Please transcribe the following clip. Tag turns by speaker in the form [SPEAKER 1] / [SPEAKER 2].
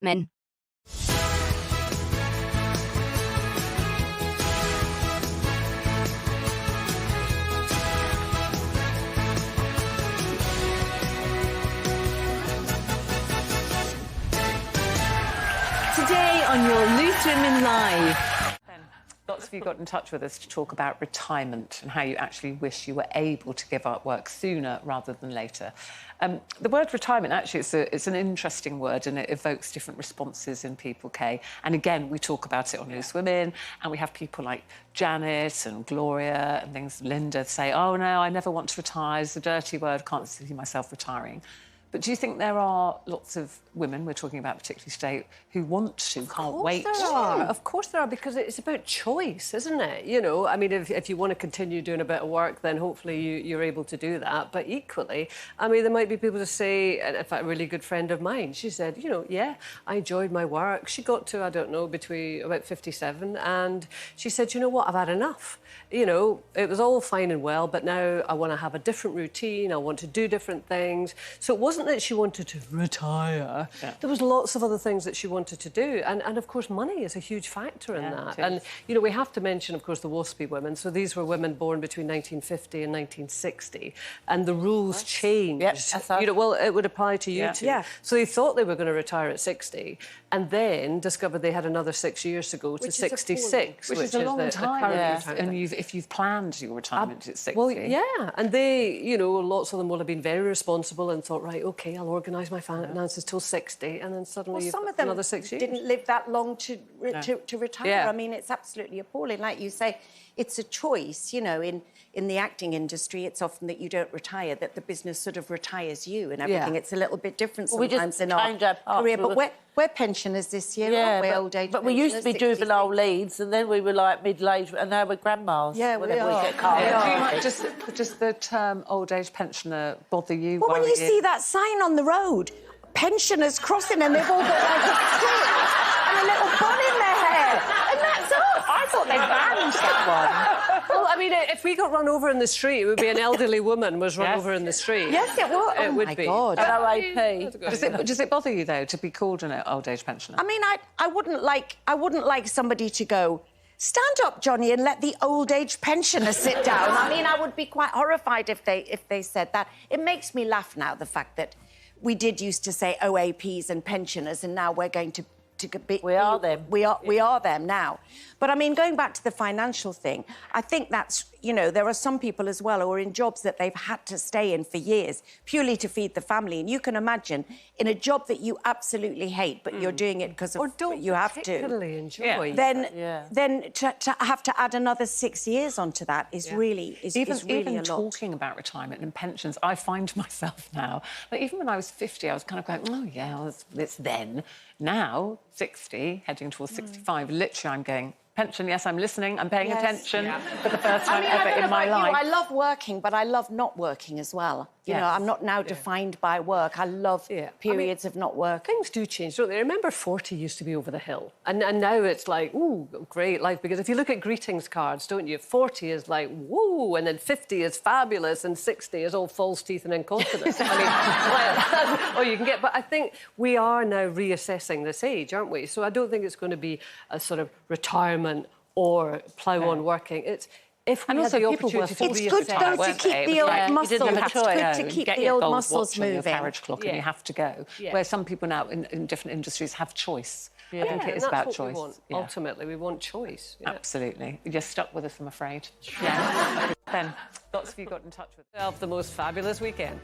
[SPEAKER 1] men.
[SPEAKER 2] Today on your Loose Women Live.
[SPEAKER 3] Lots of you got in touch with us to talk about retirement and how you actually wish you were able to give up work sooner rather than later. The word retirement, actually, it's an interesting word and it evokes different responses in people, Kay. And again, we talk about it on Loose Women, and we have people like Janet and Gloria and things, Linda, say, oh, no, I never want to retire. It's a dirty word, can't see myself retiring. But do you think there are lots of women, we're talking about particularly today, who want to, can't wait?
[SPEAKER 4] Of course there are, because it's about choice, isn't it? You know, I mean, if you want to continue doing a bit of work, then hopefully you're able to do that. But equally, I mean, there might be people who say, and in fact, a really good friend of mine, she said, you know, yeah, I enjoyed my work. She got to, I don't know, between about 57, and she said, you know what, I've had enough. You know, it was all fine and well, but now I want to have a different routine. I want to do different things. So it wasn't that she wanted to retire. Yeah. There was lots of other things that she wanted to do. And of course, money is a huge factor in that. And, you know, we have to mention, of course, the WASPy women. So these were women born between 1950 and 1960. And the rules changed.
[SPEAKER 5] Yes,
[SPEAKER 4] you know, well, it would apply to you too.
[SPEAKER 5] Yeah.
[SPEAKER 4] So they thought they were going to retire at 60 and then discovered they had another 6 years to go to 66.
[SPEAKER 3] Which is a long time. And
[SPEAKER 4] And
[SPEAKER 3] if you've planned your retirement at 60.
[SPEAKER 4] Well, yeah, and they, you know, lots of them will have been very responsible and thought, right, OK, I'll organise my finances till 60, and then suddenly
[SPEAKER 5] some of them
[SPEAKER 4] another 6 years.
[SPEAKER 5] didn't live that long to retire.
[SPEAKER 4] Yeah.
[SPEAKER 5] I mean, it's absolutely appalling. Like you say, it's a choice, you know, in the acting industry, it's often that you don't retire, that the business sort of retires you and everything. It's a little bit different sometimes in our career. But we're pensioners this year, aren't we, old age
[SPEAKER 6] But we used to be
[SPEAKER 5] 66.
[SPEAKER 6] juvenile leads, and then we were like middle-aged, and now we're grandmas.
[SPEAKER 5] Yeah, we
[SPEAKER 6] whenever
[SPEAKER 5] are.
[SPEAKER 6] we get cast.
[SPEAKER 3] Does the term old age pensioner bother you?
[SPEAKER 5] Well, when
[SPEAKER 3] worry
[SPEAKER 5] you see that sign on the road, pensioners crossing, and they've all got like a stick and a little bun in their hair, and that's us.
[SPEAKER 6] I thought they banned that one.
[SPEAKER 4] Well, I mean, if we got run over in the street, it would be an elderly woman was run over in the street.
[SPEAKER 5] Yes, it would.
[SPEAKER 4] It would
[SPEAKER 5] my
[SPEAKER 4] be.
[SPEAKER 5] God.
[SPEAKER 6] RAP.
[SPEAKER 3] Does it bother you, though, to be called an old age pensioner?
[SPEAKER 5] I mean, I wouldn't like somebody to go, stand up, Johnny, and let the old age pensioner sit down. I mean, I would be quite horrified if they said that. It makes me laugh now, the fact that we did used to say OAPs and pensioners, and now we're going to be...
[SPEAKER 6] We are them.
[SPEAKER 5] We are them now. But, I mean, going back to the financial thing, I think that's, you know, there are some people as well who are in jobs that they've had to stay in for years purely to feed the family. And you can imagine, in a job that you absolutely hate, but you're doing it because of you have to.
[SPEAKER 4] particularly enjoy.
[SPEAKER 5] Then to have to add another 6 years onto that is really
[SPEAKER 3] Even
[SPEAKER 5] a lot.
[SPEAKER 3] talking about retirement and pensions, I find myself now, like, even when I was 50, I was kind of going, oh, yeah, well, it's then. Now, 60, heading towards 65, literally I'm going, pension, yes, I'm listening, I'm paying attention for the first time ever in my life.
[SPEAKER 5] I love working, but I love not working as well. You know, I'm not now defined by work. I love periods of not work.
[SPEAKER 4] Things do change, don't they? Remember 40 used to be over the hill. And now it's like, ooh, great life. Because if you look at greetings cards, don't you? 40 is like, woo, and then 50 is fabulous, and 60 is all false teeth and incontinence. I mean, well, you can get... But I think we are now reassessing this age, aren't we? So I don't think it's going to be a sort of retirement or plough on working. It's... If we had the opportunity to
[SPEAKER 5] It's good, though, to keep the old muscles. It's good to keep the old muscles moving.
[SPEAKER 3] Your carriage clock and you have to go. Where some people now in different industries have choice. I think it is about choice.
[SPEAKER 4] We want. Ultimately, we want choice.
[SPEAKER 3] Absolutely. You're stuck with us, I'm afraid. Yeah. Ben, lots of you got in touch with us.
[SPEAKER 4] Have the most fabulous weekend.